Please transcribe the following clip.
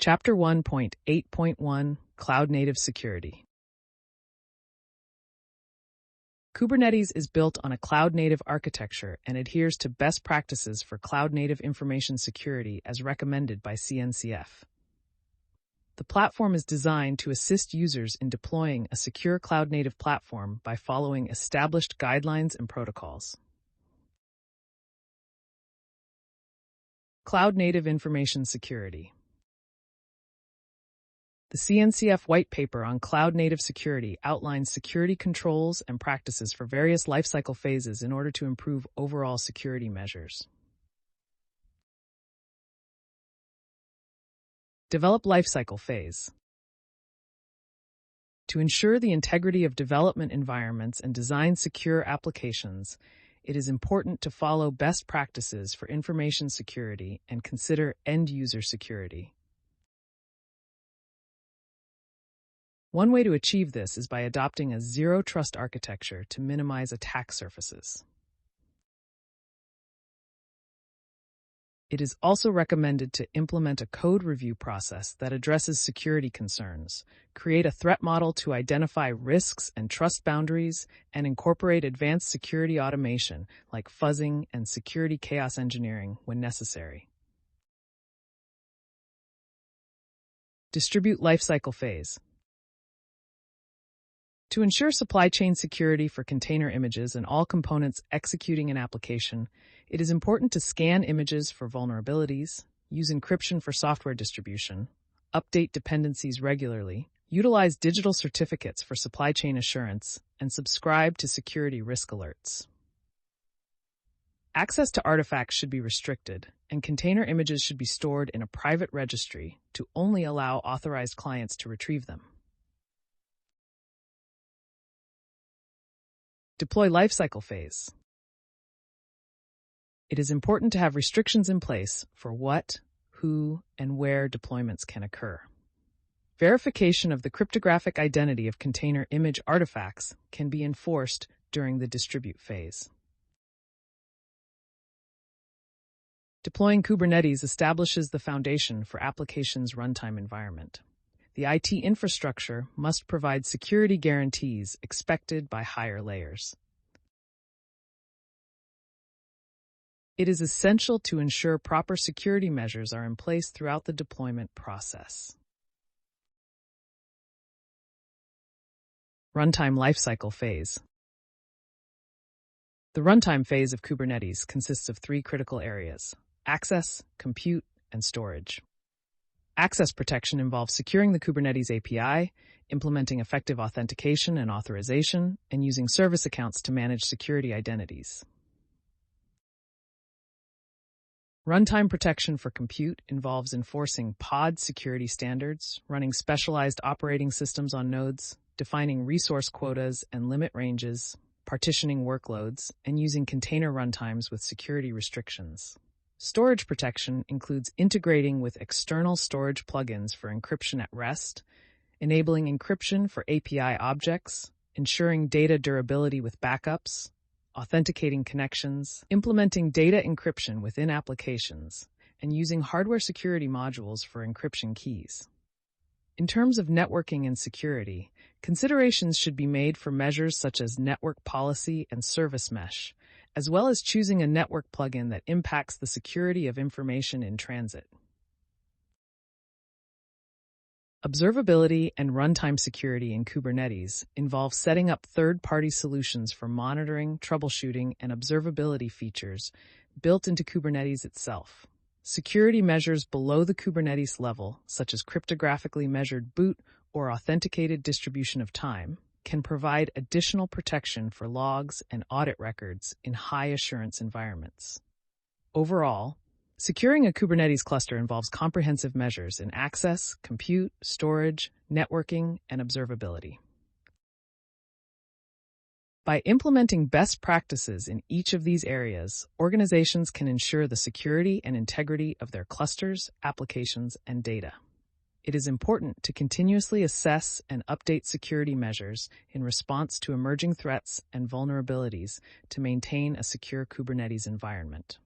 Chapter 1.8.1 Cloud Native Security. Kubernetes is built on a cloud-native architecture and adheres to best practices for cloud-native information security as recommended by CNCF. The platform is designed to assist users in deploying a secure cloud-native platform by following established guidelines and protocols. Cloud-native information security. The CNCF White Paper on Cloud-Native Security outlines security controls and practices for various lifecycle phases in order to improve overall security measures. Develop lifecycle phase. To ensure the integrity of development environments and design secure applications, it is important to follow best practices for information security and consider end-user security. One way to achieve this is by adopting a zero-trust architecture to minimize attack surfaces. It is also recommended to implement a code review process that addresses security concerns, create a threat model to identify risks and trust boundaries, and incorporate advanced security automation like fuzzing and security chaos engineering when necessary. Distribute lifecycle phase. To ensure supply chain security for container images and all components executing an application, it is important to scan images for vulnerabilities, use encryption for software distribution, update dependencies regularly, utilize digital certificates for supply chain assurance, and subscribe to security risk alerts. Access to artifacts should be restricted, and container images should be stored in a private registry to only allow authorized clients to retrieve them. Deploy lifecycle phase. It is important to have restrictions in place for what, who, and where deployments can occur. Verification of the cryptographic identity of container image artifacts can be enforced during the distribute phase. Deploying Kubernetes establishes the foundation for applications' runtime environment. The IT infrastructure must provide security guarantees expected by higher layers. It is essential to ensure proper security measures are in place throughout the deployment process. Runtime lifecycle phase. The runtime phase of Kubernetes consists of three critical areas: access, compute, and storage. Access protection involves securing the Kubernetes API, implementing effective authentication and authorization, and using service accounts to manage security identities. Runtime protection for compute involves enforcing pod security standards, running specialized operating systems on nodes, defining resource quotas and limit ranges, partitioning workloads, and using container runtimes with security restrictions. Storage protection includes integrating with external storage plugins for encryption at rest, enabling encryption for API objects, ensuring data durability with backups, authenticating connections, implementing data encryption within applications, and using hardware security modules for encryption keys. In terms of networking and security, considerations should be made for measures such as network policy and service mesh, as well as choosing a network plugin that impacts the security of information in transit. Observability and runtime security in Kubernetes involve setting up third-party solutions for monitoring, troubleshooting, and observability features built into Kubernetes itself. Security measures below the Kubernetes level, such as cryptographically measured boot or authenticated distribution of time, can provide additional protection for logs and audit records in high-assurance environments. Overall, securing a Kubernetes cluster involves comprehensive measures in access, compute, storage, networking, and observability. By implementing best practices in each of these areas, organizations can ensure the security and integrity of their clusters, applications, and data. It is important to continuously assess and update security measures in response to emerging threats and vulnerabilities to maintain a secure Kubernetes environment.